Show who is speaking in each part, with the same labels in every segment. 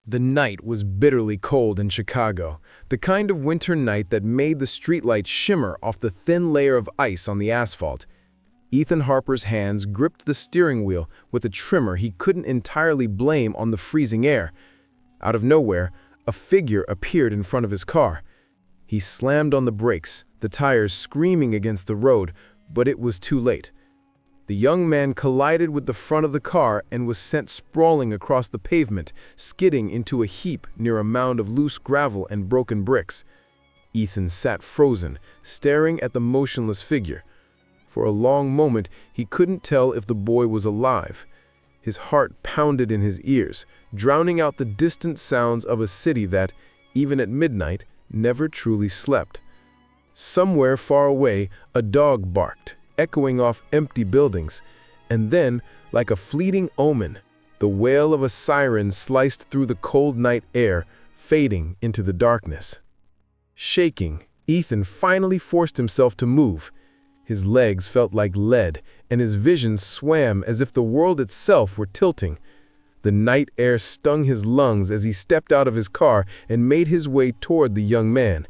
Speaker 1: The night was bitterly cold in Chicago, the kind of winter night that made the streetlights shimmer off the thin layer of ice on the asphalt. Ethan Harper's hands gripped the steering wheel with a tremor he couldn't entirely blame on the freezing air. Out of nowhere, a figure appeared in front of his car. He slammed on the brakes, the tires screaming against the road, but it was too late. The young man collided with the front of the car and was sent sprawling across the pavement, skidding into a heap near a mound of loose gravel and broken bricks. Ethan sat frozen, staring at the motionless figure. For a long moment, he couldn't tell if the boy was alive. His heart pounded in his ears, drowning out the distant sounds of a city that, even at midnight, never truly slept. Somewhere far away, a dog barked, echoing off empty buildings, and then, like a fleeting omen, the wail of a siren sliced through the cold night air, fading into the darkness. Shaking, Ethan finally forced himself to move. His legs felt like lead, and his vision swam as if the world itself were tilting. The night air stung his lungs as he stepped out of his car and made his way toward the young man.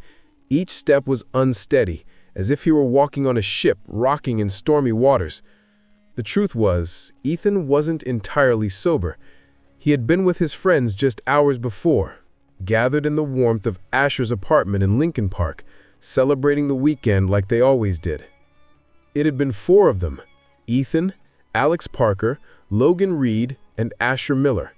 Speaker 1: Each step was unsteady, as if he were walking on a ship rocking in stormy waters. The truth was, Ethan wasn't entirely sober. He had been with his friends just hours before, gathered in the warmth of Asher's apartment in Lincoln Park, celebrating the weekend like they always did. It had been 4 of them: Ethan, Alex Parker, Logan Reed, and Asher Miller.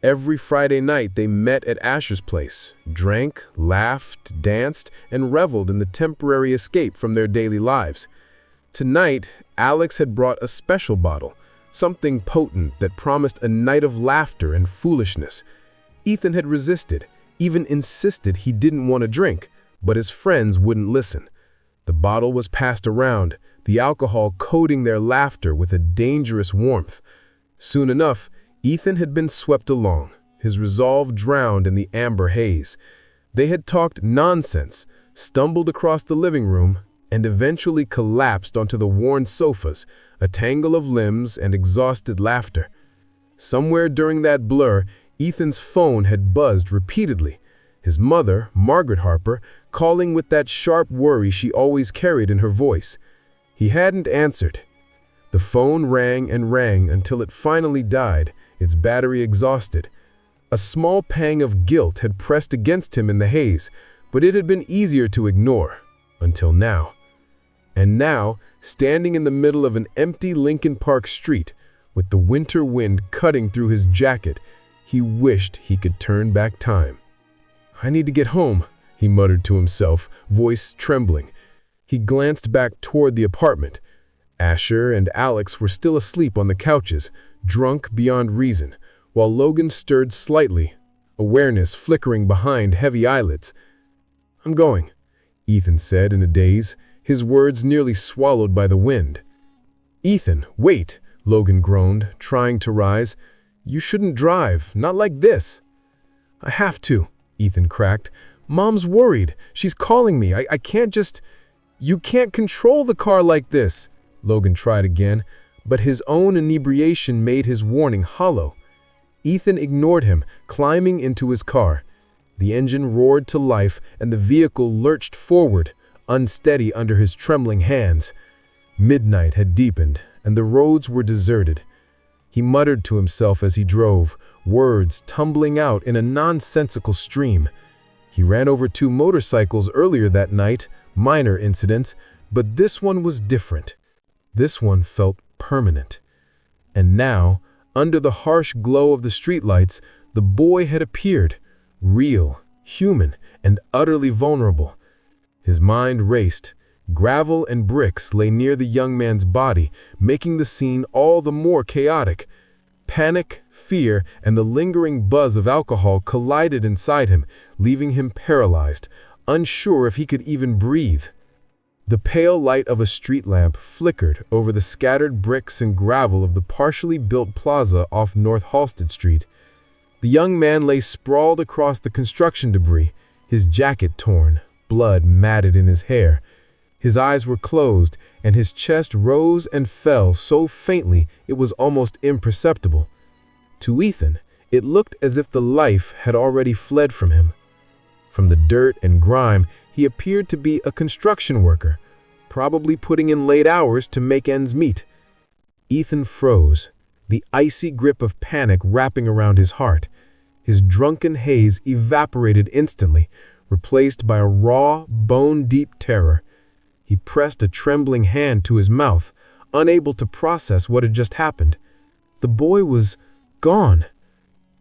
Speaker 1: Every Friday night they met at Asher's place, drank, laughed, danced, and reveled in the temporary escape from their daily lives. Tonight, Alex had brought a special bottle, something potent that promised a night of laughter and foolishness. Ethan had resisted, even insisted he didn't want to drink, but his friends wouldn't listen. The bottle was passed around, the alcohol coating their laughter with a dangerous warmth. Soon enough, Ethan had been swept along, his resolve drowned in the amber haze. They had talked nonsense, stumbled across the living room, and eventually collapsed onto the worn sofas, a tangle of limbs and exhausted laughter. Somewhere during that blur, Ethan's phone had buzzed repeatedly, his mother, Margaret Harper, calling with that sharp worry she always carried in her voice. He hadn't answered. The phone rang and rang until it finally died, its battery exhausted. A small pang of guilt had pressed against him in the haze, but it had been easier to ignore, until now. And now, standing in the middle of an empty Lincoln Park street, with the winter wind cutting through his jacket, he wished he could turn back time. "I need to get home," he muttered to himself, voice trembling. He glanced back toward the apartment. Asher and Alex were still asleep on the couches, drunk beyond reason, while Logan stirred slightly, awareness flickering behind heavy eyelids. "I'm going," Ethan said in a daze, his words nearly swallowed by the wind. "Ethan, wait," Logan groaned, trying to rise. "You shouldn't drive, not like this." "I have to," Ethan cracked. "Mom's worried. She's calling me. I can't just—" "You can't control the car like this," Logan tried again, but his own inebriation made his warning hollow. Ethan ignored him, climbing into his car. The engine roared to life and the vehicle lurched forward, unsteady under his trembling hands. Midnight had deepened and the roads were deserted. He muttered to himself as he drove, words tumbling out in a nonsensical stream. He ran over 2 motorcycles earlier that night, minor incidents, but this one was different. This one felt permanent. And now, under the harsh glow of the streetlights, the boy had appeared, real, human, and utterly vulnerable. His mind raced. Gravel and bricks lay near the young man's body, making the scene all the more chaotic. Panic, fear, and the lingering buzz of alcohol collided inside him, leaving him paralyzed, unsure if he could even breathe. The pale light of a street lamp flickered over the scattered bricks and gravel of the partially built plaza off North Halsted Street. The young man lay sprawled across the construction debris, his jacket torn, blood matted in his hair. His eyes were closed, and his chest rose and fell so faintly it was almost imperceptible. To Ethan, It looked as if the life had already fled from him. From the dirt and grime, he appeared to be a construction worker, probably putting in late hours to make ends meet. Ethan froze, the icy grip of panic wrapping around his heart. His drunken haze evaporated instantly, replaced by a raw, bone-deep terror. He pressed a trembling hand to his mouth, unable to process what had just happened. The boy was gone.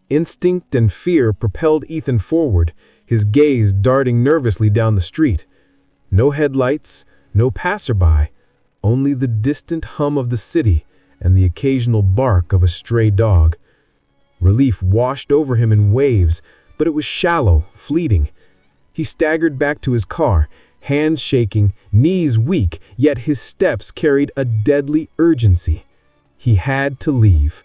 Speaker 1: Instinct and fear propelled Ethan forward, his gaze darting nervously down the street. No headlights, no passerby, only the distant hum of the city and the occasional bark of a stray dog. Relief washed over him in waves, but it was shallow, fleeting. He staggered back to his car, hands shaking, knees weak, yet his steps carried a deadly urgency. He had to leave.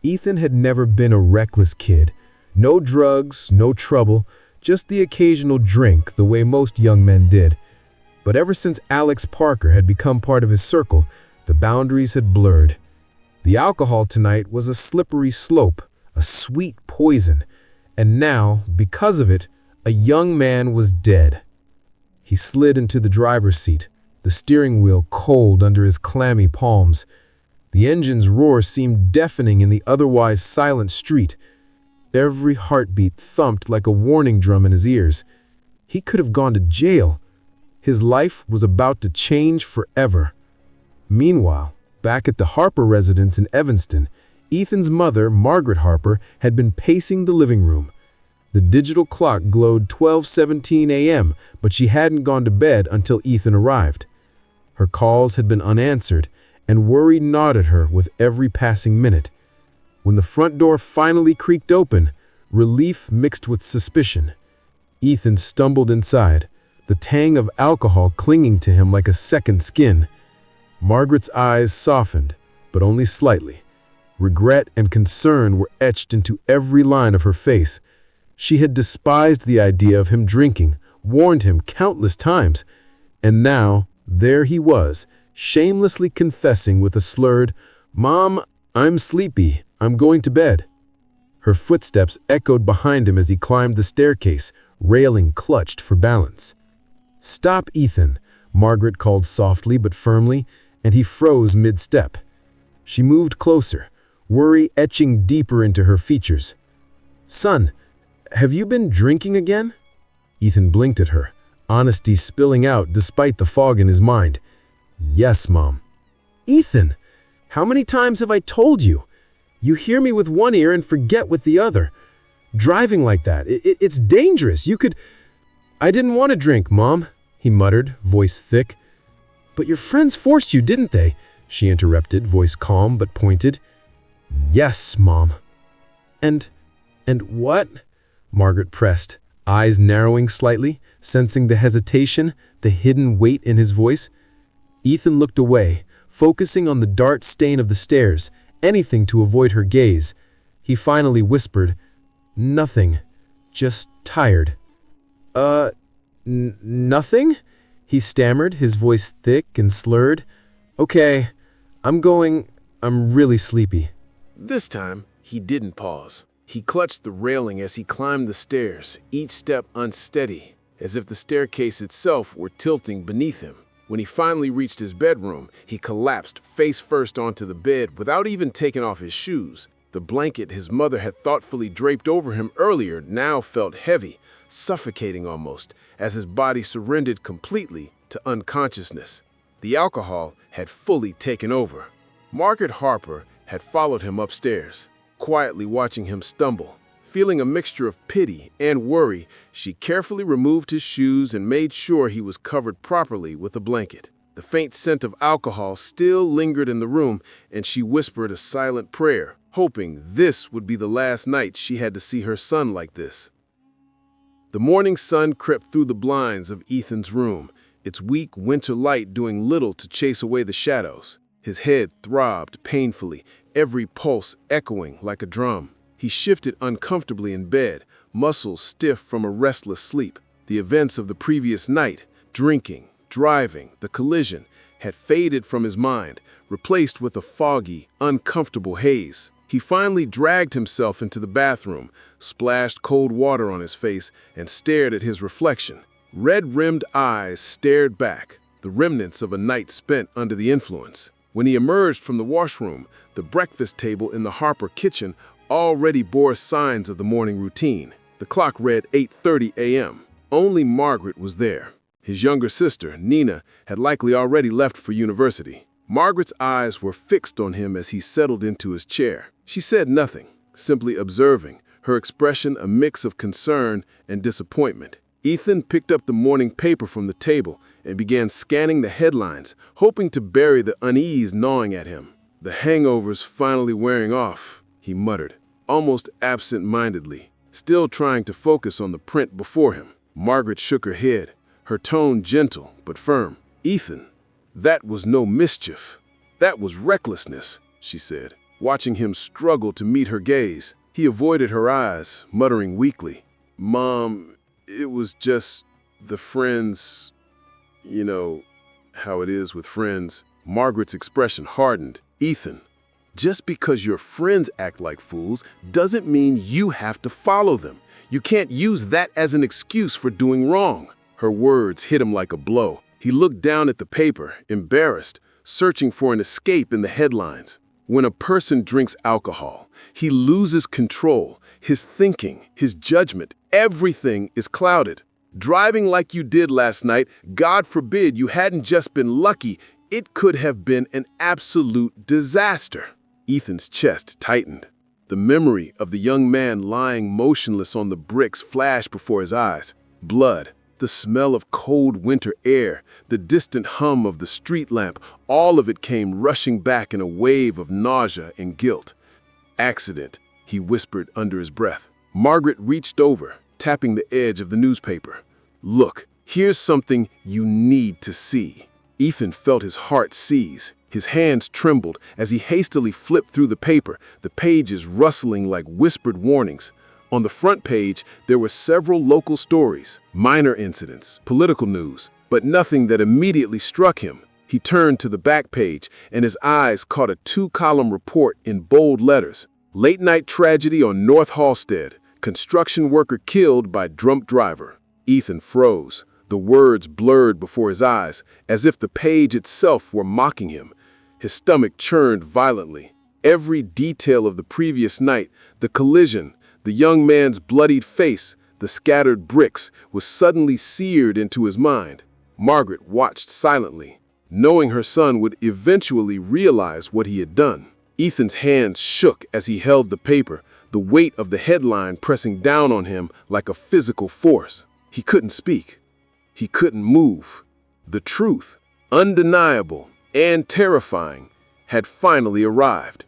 Speaker 1: Ethan had never been a reckless kid. No drugs, no trouble, just the occasional drink the way most young men did. But ever since Alex Parker had become part of his circle, the boundaries had blurred. The alcohol tonight was a slippery slope, a sweet poison, and now, because of it, a young man was dead. He slid into the driver's seat, the steering wheel cold under his clammy palms. The engine's roar seemed deafening in the otherwise silent street. Every heartbeat thumped like a warning drum in his ears. He could have gone to jail. His life was about to change forever. Meanwhile, back at the Harper residence in Evanston, Ethan's mother, Margaret Harper, had been pacing the living room. The digital clock glowed 12:17 a.m., but she hadn't gone to bed until Ethan arrived. Her calls had been unanswered, and worry gnawed at her with every passing minute. When the front door finally creaked open, relief mixed with suspicion. Ethan stumbled inside, the tang of alcohol clinging to him like a second skin. Margaret's eyes softened, but only slightly. Regret and concern were etched into every line of her face. She had despised the idea of him drinking, warned him countless times, and now, there he was, shamelessly confessing with a slurred, "Mom, I'm sleepy. I'm going to bed." Her footsteps echoed behind him as he climbed the staircase, railing clutched for balance. "Stop, Ethan," Margaret called softly but firmly, and he froze mid-step. She moved closer, worry etching deeper into her features. "Son, have you been drinking again?" Ethan blinked at her, honesty spilling out despite the fog in his mind. "Yes, Mom." "Ethan, how many times have I told you? You hear me with one ear and forget with the other. Driving like that, it's dangerous. You could—" "I didn't want to drink, Mom," he muttered, voice thick. "But your friends forced you, didn't they?" she interrupted, voice calm but pointed. "Yes, Mom." And what?" Margaret pressed, eyes narrowing slightly, sensing the hesitation, the hidden weight in his voice. Ethan looked away, focusing on the dark stain of the stairs, anything to avoid her gaze. He finally whispered, "Nothing. Just tired." Nothing?" he stammered, his voice thick and slurred. "Okay, I'm really sleepy."
Speaker 2: This time, he didn't pause. He clutched the railing as he climbed the stairs, each step unsteady, as if the staircase itself were tilting beneath him. When he finally reached his bedroom, he collapsed face first onto the bed without even taking off his shoes. The blanket his mother had thoughtfully draped over him earlier now felt heavy, suffocating almost, as his body surrendered completely to unconsciousness. The alcohol had fully taken over. Margaret Harper had followed him upstairs, quietly watching him stumble. Feeling a mixture of pity and worry, she carefully removed his shoes and made sure he was covered properly with a blanket. The faint scent of alcohol still lingered in the room, and she whispered a silent prayer, hoping this would be the last night she had to see her son like this. The morning sun crept through the blinds of Ethan's room, its weak winter light doing little to chase away the shadows. His head throbbed painfully, every pulse echoing like a drum. He shifted uncomfortably in bed, muscles stiff from a restless sleep. The events of the previous night, drinking, driving, the collision, had faded from his mind, replaced with a foggy, uncomfortable haze. He finally dragged himself into the bathroom, splashed cold water on his face, and stared at his reflection. Red-rimmed eyes stared back, the remnants of a night spent under the influence. When he emerged from the washroom, the breakfast table in the Harper kitchen already bore signs of the morning routine. The clock read 8:30 a.m. Only Margaret was there. His younger sister, Nina, had likely already left for university. Margaret's eyes were fixed on him as he settled into his chair. She said nothing, simply observing, her expression a mix of concern and disappointment. Ethan picked up the morning paper from the table and began scanning the headlines, hoping to bury the unease gnawing at him. "The hangover's finally wearing off," he muttered, almost absent-mindedly, still trying to focus on the print before him. Margaret shook her head, her tone gentle but firm. "Ethan, that was no mischief. That was recklessness," she said, watching him struggle to meet her gaze. He avoided her eyes, muttering weakly, "Mom, it was just the friends, you know, how it is with friends." Margaret's expression hardened. "Ethan, just because your friends act like fools doesn't mean you have to follow them. You can't use that as an excuse for doing wrong." Her words hit him like a blow. He looked down at the paper, embarrassed, searching for an escape in the headlines. When a person drinks alcohol, he loses control, his thinking, his judgment, everything is clouded. Driving like you did last night, God forbid you hadn't just been lucky, it could have been an absolute disaster. Ethan's chest tightened. The memory of the young man lying motionless on the bricks flashed before his eyes. Blood, the smell of cold winter air, the distant hum of the street lamp, all of it came rushing back in a wave of nausea and guilt. "Accident," he whispered under his breath. Margaret reached over, tapping the edge of the newspaper. "Look, here's something you need to see." Ethan felt his heart seize. His hands trembled as he hastily flipped through the paper, the pages rustling like whispered warnings. On the front page, there were several local stories, minor incidents, political news, but nothing that immediately struck him. He turned to the back page, and his eyes caught a 2-column report in bold letters. "Late-night tragedy on North Halstead. Construction worker killed by drunk driver." Ethan froze. The words blurred before his eyes, as if the page itself were mocking him. His stomach churned violently. Every detail of the previous night, the collision, the young man's bloodied face, the scattered bricks, was suddenly seared into his mind. Margaret watched silently, knowing her son would eventually realize what he had done. Ethan's hands shook as he held the paper, the weight of the headline pressing down on him like a physical force. He couldn't speak. He couldn't move. The truth, undeniable and terrifying, had finally arrived.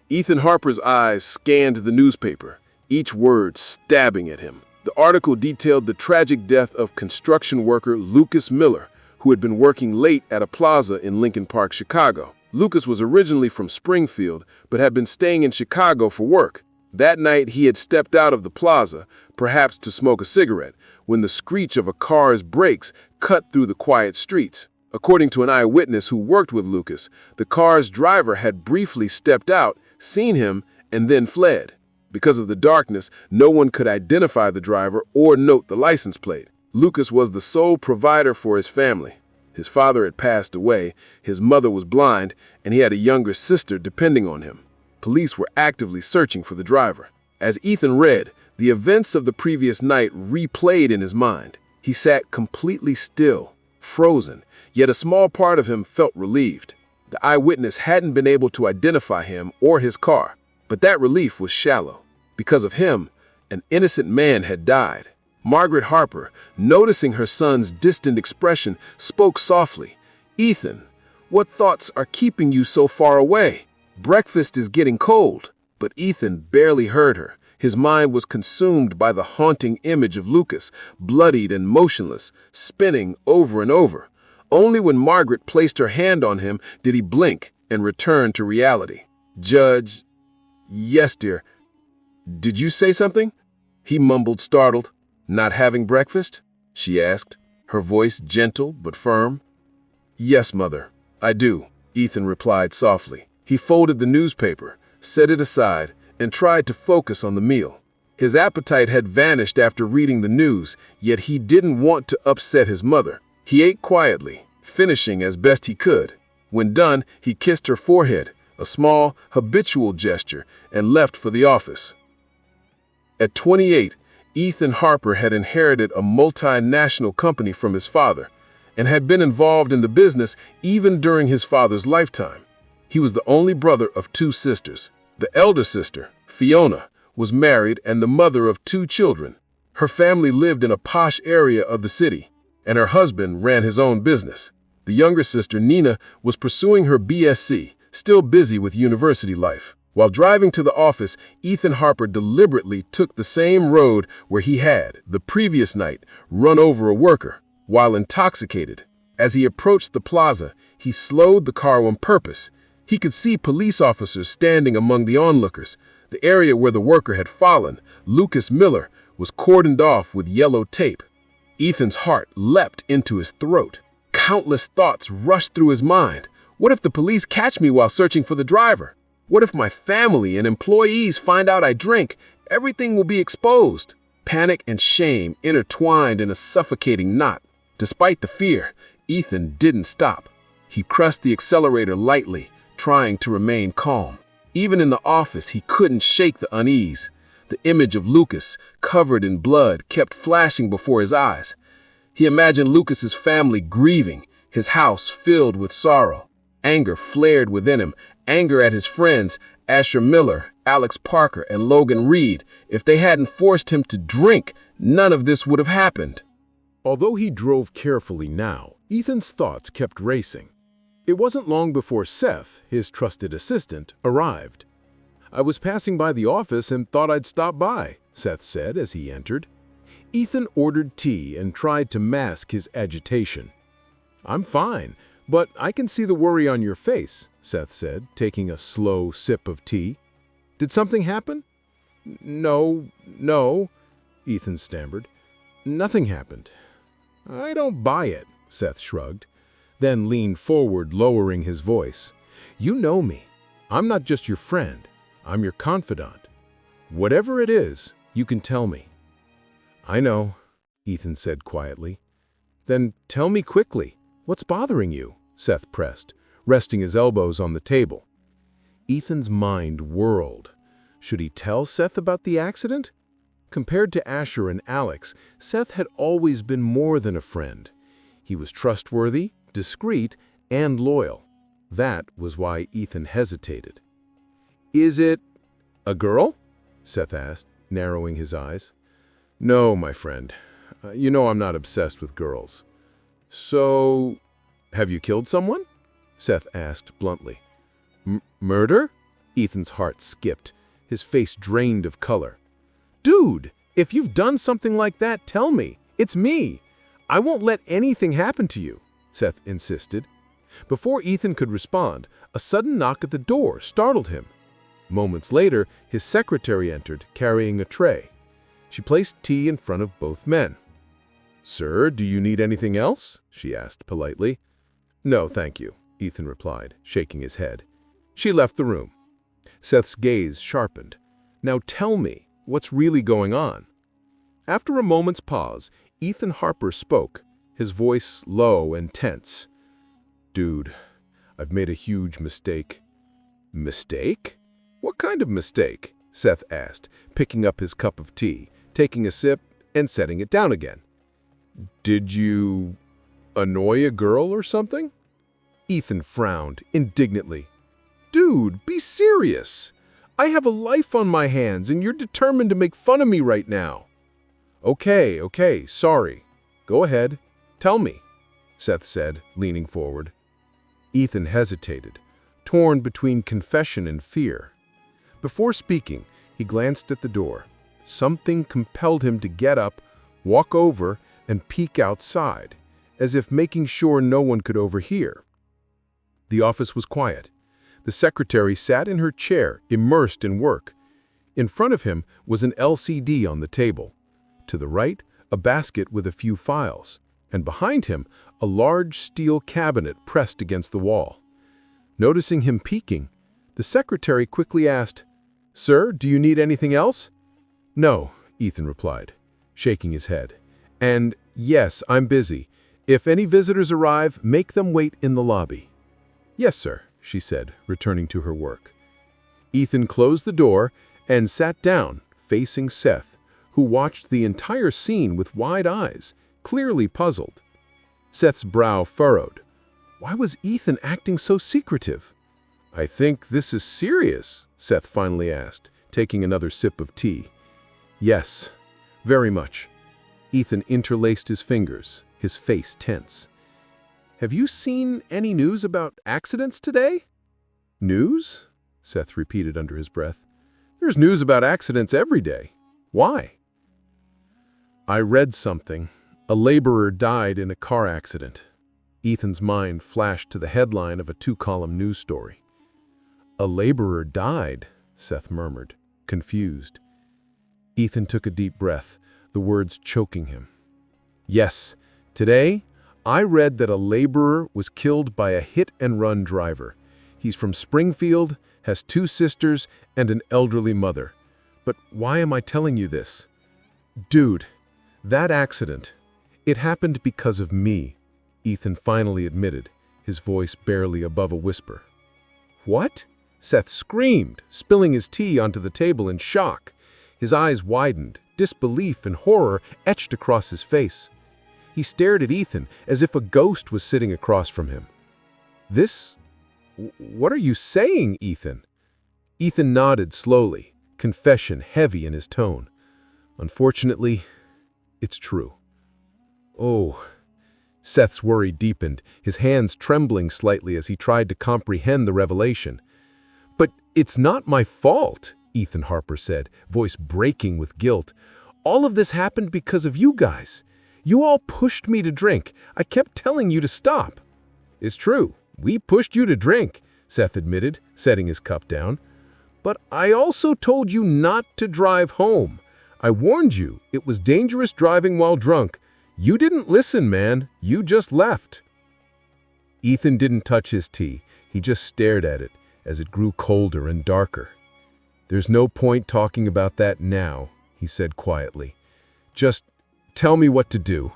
Speaker 2: Ethan Harper's eyes scanned the newspaper, each word stabbing at him. The article detailed the tragic death of construction worker Lucas Miller, who had been working late at a plaza in Lincoln Park, Chicago. Lucas was originally from Springfield, but had been staying in Chicago for work. That night, he had stepped out of the plaza, perhaps to smoke a cigarette, when the screech of a car's brakes cut through the quiet streets. According to an eyewitness who worked with Lucas, the car's driver had briefly stepped out, seen him, and then fled. Because of the darkness, no one could identify the driver or note the license plate. Lucas was the sole provider for his family. His father had passed away, his mother was blind, and he had a younger sister depending on him. Police were actively searching for the driver. As Ethan read, the events of the previous night replayed in his mind. He sat completely still, frozen, yet a small part of him felt relieved. The eyewitness hadn't been able to identify him or his car, but that relief was shallow. Because of him, an innocent man had died. Margaret Harper, noticing her son's distant expression, spoke softly. "Ethan, what thoughts are keeping you so far away? Breakfast is getting cold." But Ethan barely heard her. His mind was consumed by the haunting image of Lucas, bloodied and motionless, spinning over and over. Only when Margaret placed her hand on him did he blink and return to reality. "Judge..." "Yes, dear." "Did you say something?" He mumbled, startled. "Not having breakfast?" she asked, her voice gentle but firm. "Yes, Mother, I do," Ethan replied softly. He folded the newspaper, set it aside, and tried to focus on the meal. His appetite had vanished after reading the news, yet he didn't want to upset his mother. He ate quietly, finishing as best he could. When done, he kissed her forehead, a small, habitual gesture, and left for the office. At 28, Ethan Harper had inherited a multinational company from his father and had been involved in the business even during his father's lifetime. He was the only brother of 2 sisters. The elder sister, Fiona, was married and the mother of 2 children. Her family lived in a posh area of the city, and her husband ran his own business. The younger sister, Nina, was pursuing her BSc, still busy with university life. While driving to the office, Ethan Harper deliberately took the same road where he had, the previous night, run over a worker. While intoxicated, as he approached the plaza, he slowed the car on purpose. He could see police officers standing among the onlookers. The area where the worker had fallen, Lucas Miller, was cordoned off with yellow tape. Ethan's heart leapt into his throat. Countless thoughts rushed through his mind. What if the police catch me while searching for the driver? What if my family and employees find out I drink? Everything will be exposed. Panic and shame intertwined in a suffocating knot. Despite the fear, Ethan didn't stop. He pressed the accelerator lightly, trying to remain calm. Even in the office, he couldn't shake the unease. The image of Lucas, covered in blood, kept flashing before his eyes. He imagined Lucas's family grieving, his house filled with sorrow. Anger flared within him, anger at his friends, Asher Miller, Alex Parker, and Logan Reed. If they hadn't forced him to drink, none of this would have happened.
Speaker 1: Although he drove carefully now, Ethan's thoughts kept racing. It wasn't long before Seth, his trusted assistant, arrived. "I was passing by the office and thought I'd stop by," Seth said as he entered. Ethan ordered tea and tried to mask his agitation. "I'm fine, but I can see the worry on your face," Seth said, taking a slow sip of tea. "Did something happen?" No, Ethan stammered. "Nothing happened." "I don't buy it," Seth shrugged, then leaned forward, lowering his voice. "You know me. I'm not just your friend. I'm your confidant. Whatever it is, you can tell me." "I know," Ethan said quietly. "Then tell me quickly. What's bothering you?" Seth pressed, resting his elbows on the table. Ethan's mind whirled. Should he tell Seth about the accident? Compared to Asher and Alex, Seth had always been more than a friend. He was trustworthy, discreet, and loyal. That was why Ethan hesitated. "Is it a girl?" Seth asked, narrowing his eyes. "No, my friend. You know I'm not obsessed with girls." "So, have you killed someone?" Seth asked bluntly. Murder?" Ethan's heart skipped, his face drained of color. "Dude, if you've done something like that, tell me. It's me. I won't let anything happen to you," Seth insisted. Before Ethan could respond, a sudden knock at the door startled him. Moments later, his secretary entered, carrying a tray. She placed tea in front of both men. "Sir, do you need anything else?" she asked politely. "No, thank you," Ethan replied, shaking his head. She left the room. Seth's gaze sharpened. "Now tell me, what's really going on?" After a moment's pause, Ethan Harper spoke, his voice low and tense. "Dude, I've made a huge mistake." "Mistake? What kind of mistake?" Seth asked, picking up his cup of tea, taking a sip, and setting it down again. "Did you annoy a girl or something?" Ethan frowned indignantly. "Dude, be serious. I have a life on my hands and you're determined to make fun of me right now." Okay, sorry. Go ahead. Tell me," Seth said, leaning forward. Ethan hesitated, torn between confession and fear. Before speaking, he glanced at the door. Something compelled him to get up, walk over, and peek outside, as if making sure no one could overhear. The office was quiet. The secretary sat in her chair, immersed in work. In front of him was an LCD on the table. To the right, a basket with a few files, and behind him, a large steel cabinet pressed against the wall. Noticing him peeking, The secretary quickly asked, "Sir, do you need anything else?" "No," Ethan replied, shaking his head. "And yes, I'm busy. If any visitors arrive, make them wait in the lobby." "Yes, sir," she said, returning to her work. Ethan closed the door and sat down, facing Seth, who watched the entire scene with wide eyes, clearly puzzled. Seth's brow furrowed. Why was Ethan acting so secretive? "I think this is serious," Seth finally asked, taking another sip of tea. "Yes, very much." Ethan interlaced his fingers, his face tense. "Have you seen any news about accidents today?" "News?" Seth repeated under his breath. "There's news about accidents every day. Why?" "I read something. A laborer died in a car accident." Ethan's mind flashed to the headline of a 2-column news story. "A laborer died," Seth murmured, confused. Ethan took a deep breath, the words choking him. "Yes, today I read that a laborer was killed by a hit-and-run driver. He's from Springfield, has 2 sisters, and an elderly mother. But why am I telling you this? Dude, that accident, it happened because of me," Ethan finally admitted, his voice barely above a whisper. "What?" Seth screamed, spilling his tea onto the table in shock. His eyes widened, disbelief and horror etched across his face. He stared at Ethan as if a ghost was sitting across from him. What are you saying, Ethan?" Ethan nodded slowly, confession heavy in his tone. "Unfortunately, it's true." "Oh." Seth's worry deepened, his hands trembling slightly as he tried to comprehend the revelation. "But it's not my fault," Ethan Harper said, voice breaking with guilt. "All of this happened because of you guys. You all pushed me to drink. I kept telling you to stop." "It's true. We pushed you to drink," Seth admitted, setting his cup down. "But I also told you not to drive home. I warned you it was dangerous driving while drunk. You didn't listen, man. You just left." Ethan didn't touch his tea. He just stared at it as it grew colder and darker. "There's no point talking about that now," he said quietly. "Just tell me what to do.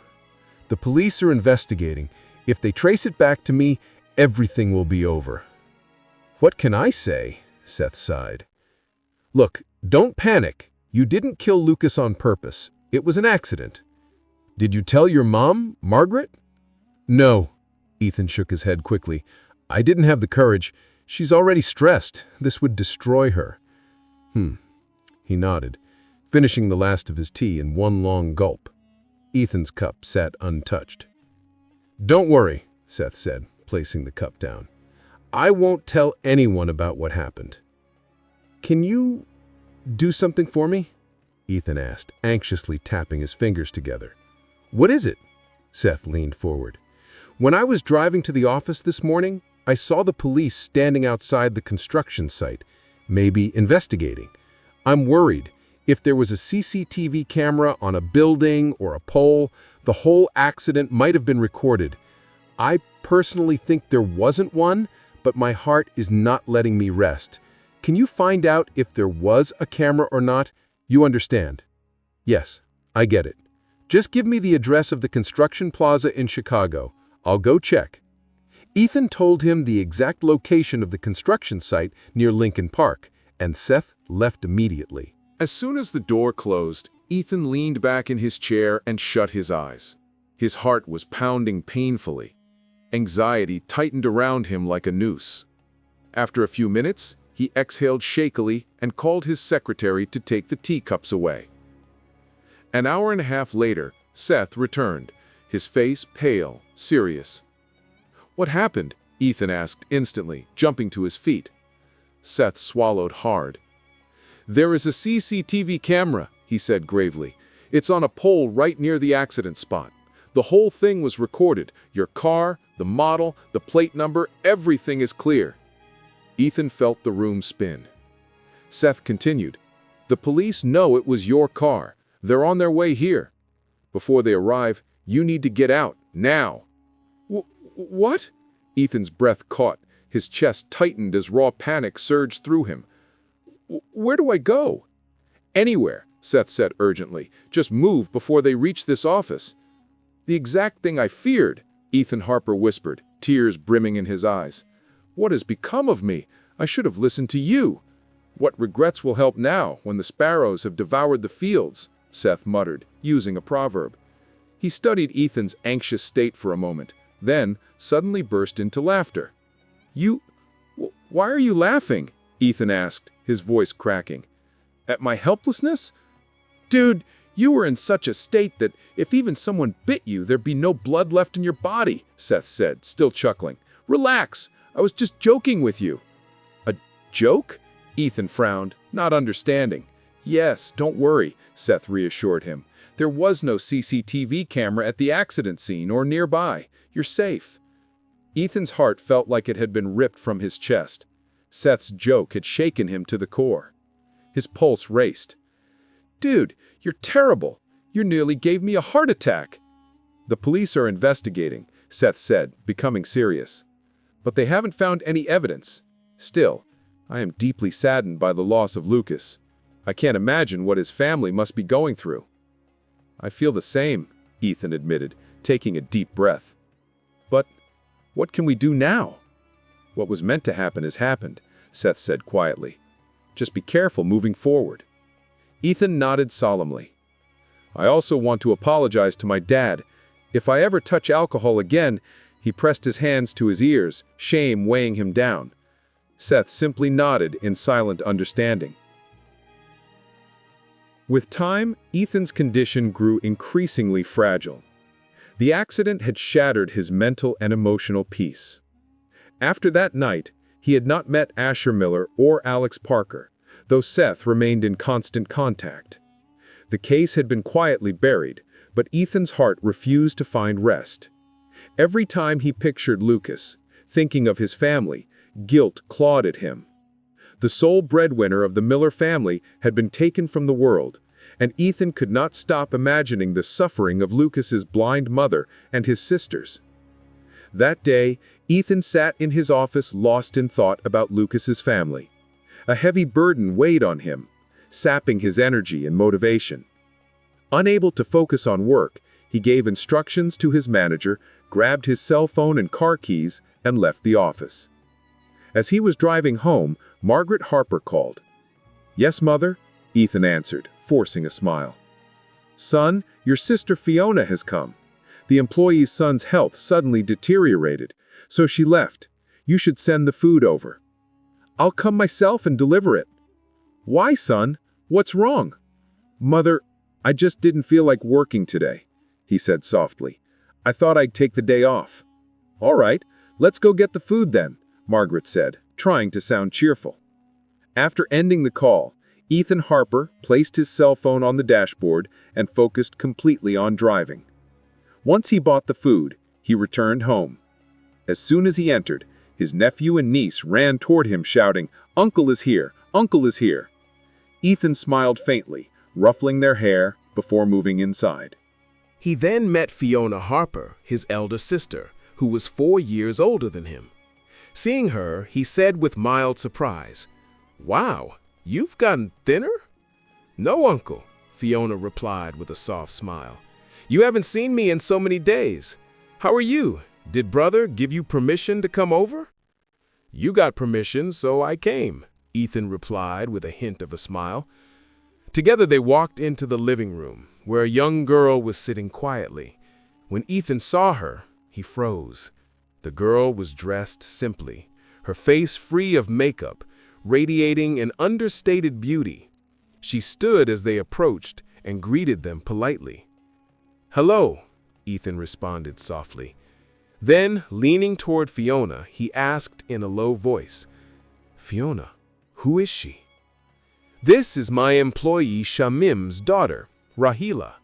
Speaker 1: The police are investigating. If they trace it back to me, everything will be over." "What can I say?" Seth sighed. "Look, don't panic. You didn't kill Lucas on purpose. It was an accident." "Did you tell your mom, Margaret?" "No." Ethan shook his head quickly. "I didn't have the courage. She's already stressed. This would destroy her." He nodded, finishing the last of his tea in one long gulp. Ethan's cup sat untouched. "Don't worry," Seth said, placing the cup down. "I won't tell anyone about what happened." "Can you do something for me?" Ethan asked, anxiously tapping his fingers together. "What is it?" Seth leaned forward. "When I was driving to the office this morning, I saw the police standing outside the construction site, maybe investigating. I'm worried. If there was a CCTV camera on a building or a pole, the whole accident might have been recorded. I personally think there wasn't one, but my heart is not letting me rest. Can you find out if there was a camera or not? You understand?" "Yes, I get it. Just give me the address of the construction plaza in Chicago. I'll go check." Ethan told him the exact location of the construction site near Lincoln Park, and Seth left immediately.
Speaker 2: As soon as the door closed, Ethan leaned back in his chair and shut his eyes. His heart was pounding painfully. Anxiety tightened around him like a noose. After a few minutes, he exhaled shakily and called his secretary to take the teacups away. An hour and a half later, Seth returned, his face pale, serious. "What happened?" Ethan asked instantly, jumping to his feet. Seth swallowed hard. "There is a CCTV camera," he said gravely. "It's on a pole right near the accident spot. The whole thing was recorded. Your car, the model, the plate number, everything is clear." Ethan felt the room spin. Seth continued, "The police know it was your car. They're on their way here. Before they arrive, you need to get out, now." What?" Ethan's breath caught,
Speaker 3: His chest tightened as raw panic surged through him. Where do I go?" "Anywhere," Seth said urgently. "Just move before they reach this office." "The exact thing I feared," Ethan Harper whispered, tears brimming in his eyes. "What has become of me? I should have listened to you." "What regrets will help now, when the sparrows have devoured the fields," Seth muttered, using a proverb. He studied Ethan's anxious state for a moment, then suddenly burst into laughter. Why are you laughing?" Ethan asked, his voice cracking. "At my helplessness? Dude, you were in such a state that if even someone bit you, there'd be no blood left in your body," Seth said, still chuckling. "Relax, I was just joking with you." "A joke?" Ethan frowned, not understanding. "Yes, don't worry," Seth reassured him. "There was no CCTV camera at the accident scene or nearby. You're safe." Ethan's heart felt like it had been ripped from his chest. Seth's joke had shaken him to the core. His pulse raced. "Dude, you're terrible. You nearly gave me a heart attack." "The police are investigating," Seth said, becoming serious. "But they haven't found any evidence. Still, I am deeply saddened by the loss of Lucas. I can't imagine what his family must be going through." "I feel the same," Ethan admitted, taking a deep breath. "But what can we do now?" "What was meant to happen has happened," Seth said quietly. "Just be careful moving forward." Ethan nodded solemnly. "I also want to apologize to my dad. If I ever touch alcohol again," he pressed his hands to his ears, shame weighing him down. Seth simply nodded in silent understanding. With time, Ethan's condition grew increasingly fragile. The accident had shattered his mental and emotional peace. After that night, he had not met Asher Miller or Alex Parker, though Seth remained in constant contact. The case had been quietly buried, but Ethan's heart refused to find rest. Every time he pictured Lucas, thinking of his family, guilt clawed at him. The sole breadwinner of the Miller family had been taken from the world, and Ethan could not stop imagining the suffering of Lucas's blind mother and his sisters. That day, Ethan sat in his office lost in thought about Lucas's family. A heavy burden weighed on him, sapping his energy and motivation. Unable to focus on work, he gave instructions to his manager, grabbed his cell phone and car keys, and left the office. As he was driving home, Margaret Harper called. "Yes, Mother?" Ethan answered, forcing a smile. "Son, your sister Fiona has come. The employee's son's health suddenly deteriorated, so she left. You should send the food over." "I'll come myself and deliver it." "Why, son? What's wrong?" "Mother, I just didn't feel like working today," he said softly. "I thought I'd take the day off." "All right, let's go get the food then," Margaret said, trying to sound cheerful. After ending the call, Ethan Harper placed his cell phone on the dashboard and focused completely on driving. Once he bought the food, he returned home. As soon as he entered, his nephew and niece ran toward him shouting, "Uncle is here! Uncle is here!" Ethan smiled faintly, ruffling their hair before moving inside.
Speaker 1: He then met Fiona Harper, his elder sister, who was 4 years older than him. Seeing her, he said with mild surprise, "Wow, you've gotten thinner?" "No, Uncle," Fiona replied with a soft smile. "You haven't seen me in so many days. How are you? Did brother give you permission to come over?" "You got permission, so I came," Ethan replied with a hint of a smile. Together they walked into the living room, where a young girl was sitting quietly. When Ethan saw her, he froze. The girl was dressed simply, her face free of makeup, radiating an understated beauty. She stood as they approached and greeted them politely. "Hello," Ethan responded softly. Then, leaning toward Fiona, he asked in a low voice, "Fiona, who is she?" "This is my employee Shamim's daughter, Rahila.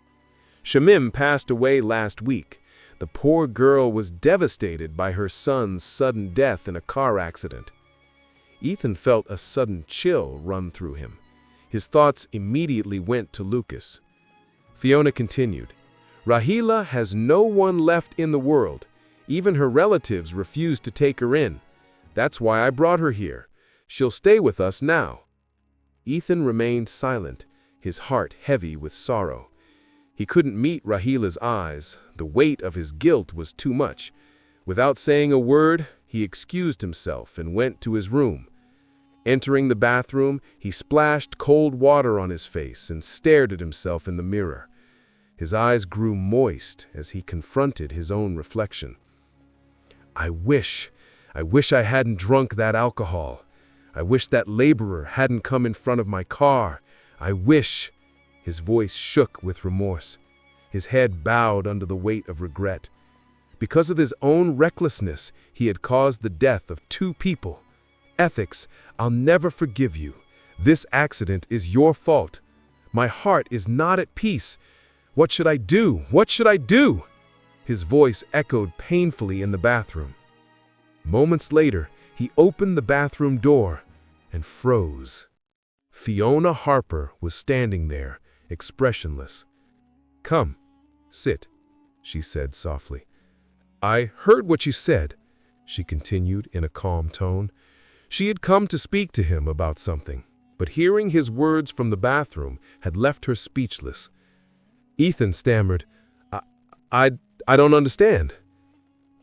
Speaker 1: Shamim passed away last week. The poor girl was devastated by her son's sudden death in a car accident." Ethan felt a sudden chill run through him. His thoughts immediately went to Lucas. Fiona continued, "Rahila has no one left in the world. Even her relatives refused to take her in. That's why I brought her here. She'll stay with us now." Ethan remained silent, his heart heavy with sorrow. He couldn't meet Rahila's eyes. The weight of his guilt was too much. Without saying a word, he excused himself and went to his room. Entering the bathroom, he splashed cold water on his face and stared at himself in the mirror. His eyes grew moist as he confronted his own reflection. I wish I hadn't drunk that alcohol. I wish that laborer hadn't come in front of my car. I wish." His voice shook with remorse. His head bowed under the weight of regret. Because of his own recklessness, he had caused the death of 2 people. Ethics, I'll never forgive you. This accident is your fault. My heart is not at peace. What should I do? What should I do? His voice echoed painfully in the bathroom. Moments later, he opened the bathroom door and froze. Fiona Harper was standing there, expressionless. "Come, sit," she said softly. "I heard what you said," she continued in a calm tone. She had come to speak to him about something, but hearing his words from the bathroom had left her speechless. Ethan stammered, I don't understand."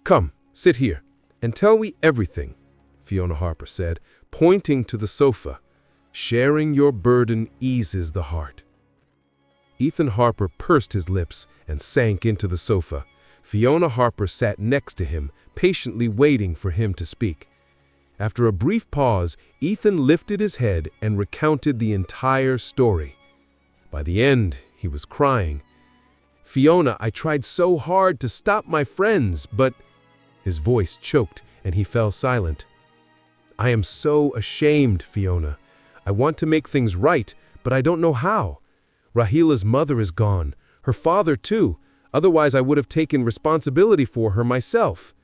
Speaker 1: "Come, sit here, and tell me everything," Fiona Harper said, pointing to the sofa. "Sharing your burden eases the heart." Ethan Harper pursed his lips and sank into the sofa. Fiona Harper sat next to him, patiently waiting for him to speak. After a brief pause, Ethan lifted his head and recounted the entire story. By the end, he was crying. "Fiona, I tried so hard to stop my friends, but—" His voice choked and he fell silent. "I am so ashamed, Fiona. I want to make things right, but I don't know how. Rahila's mother is gone, her father too. Otherwise I would have taken responsibility for her myself."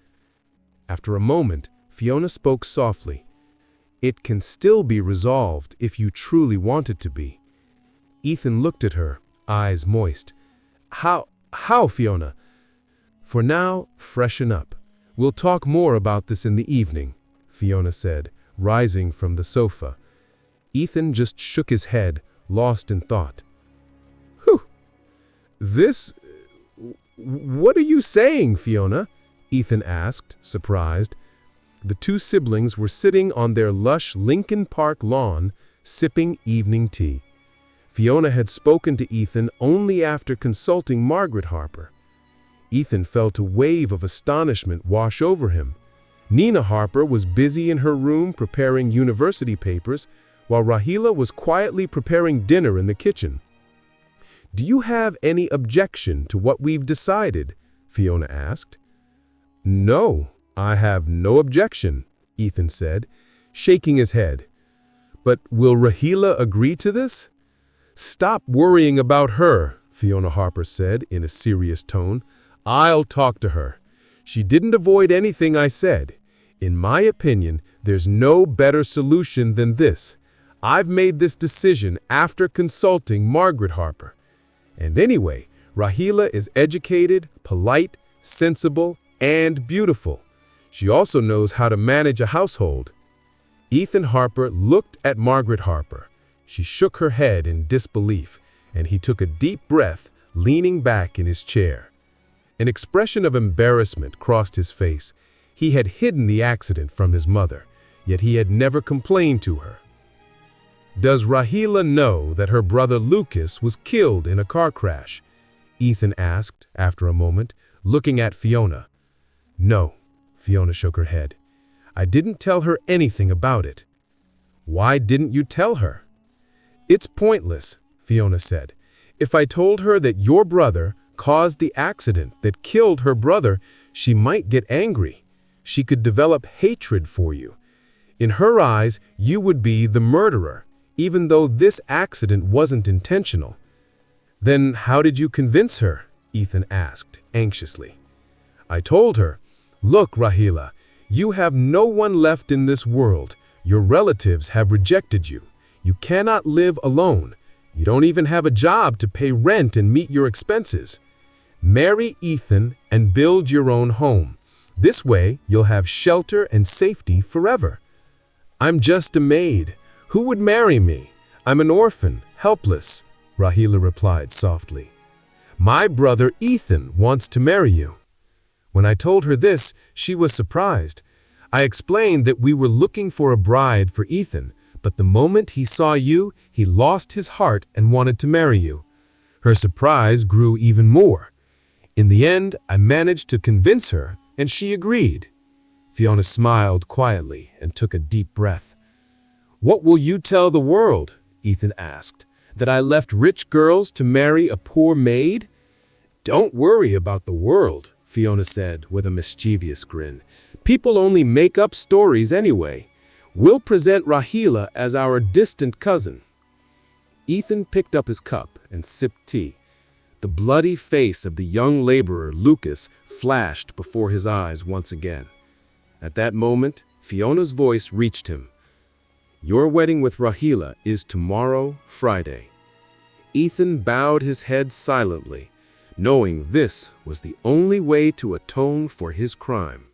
Speaker 1: After a moment, Fiona spoke softly. "It can still be resolved if you truly want it to be." Ethan looked at her, eyes moist. How, Fiona?" "For now, freshen up. We'll talk more about this in the evening," Fiona said, rising from the sofa. Ethan just shook his head, lost in thought. "Whew! What are you saying, Fiona?" Ethan asked, surprised. The 2 siblings were sitting on their lush Lincoln Park lawn, sipping evening tea. Fiona had spoken to Ethan only after consulting Margaret Harper. Ethan felt a wave of astonishment wash over him. Nina Harper was busy in her room preparing university papers, while Rahila was quietly preparing dinner in the kitchen. "Do you have any objection to what we've decided?" Fiona asked. "No, I have no objection," Ethan said, shaking his head. "But will Rahila agree to this?" "Stop worrying about her," Fiona Harper said in a serious tone. "I'll talk to her. She didn't avoid anything I said. In my opinion, there's no better solution than this. I've made this decision after consulting Margaret Harper. And anyway, Rahila is educated, polite, sensible, and beautiful. She also knows how to manage a household." Ethan Harper looked at Margaret Harper. She shook her head in disbelief, and he took a deep breath, leaning back in his chair. An expression of embarrassment crossed his face. He had hidden the accident from his mother, yet he had never complained to her. "Does Rahila know that her brother Lucas was killed in a car crash?" Ethan asked after a moment, looking at Fiona. "No," Fiona shook her head. "I didn't tell her anything about it." "Why didn't you tell her?" "It's pointless," Fiona said. "If I told her that your brother caused the accident that killed her brother, she might get angry. She could develop hatred for you. In her eyes, you would be the murderer, even though this accident wasn't intentional." "Then how did you convince her?" Ethan asked anxiously. "I told her, 'Look, Rahila, you have no one left in this world. Your relatives have rejected you. You cannot live alone. You don't even have a job to pay rent and meet your expenses. Marry Ethan and build your own home.
Speaker 4: This way, you'll have shelter and safety forever. I'm just a maid. Who would marry me? I'm an orphan, helpless, Rahila replied softly. My brother Ethan wants to marry you. When I told her this, she was surprised. I explained that we were looking for a bride for Ethan, but the moment he saw you, he lost his heart and wanted to marry you. Her surprise grew even more. In the end, I managed to convince her, and she agreed. Fiona smiled quietly and took a deep breath. What will you tell the world? Ethan asked. That I left rich girls to marry a poor maid? Don't worry about the world, Fiona said with a mischievous grin. People only make up stories anyway. We'll present Rahila as our distant cousin. Ethan picked up his cup and sipped tea. The bloody face of the young laborer, Lucas, flashed before his eyes once again. At that moment, Fiona's voice reached him. Your wedding with Rahila is tomorrow, Friday. Ethan bowed his head silently, knowing this was the only way to atone for his crime.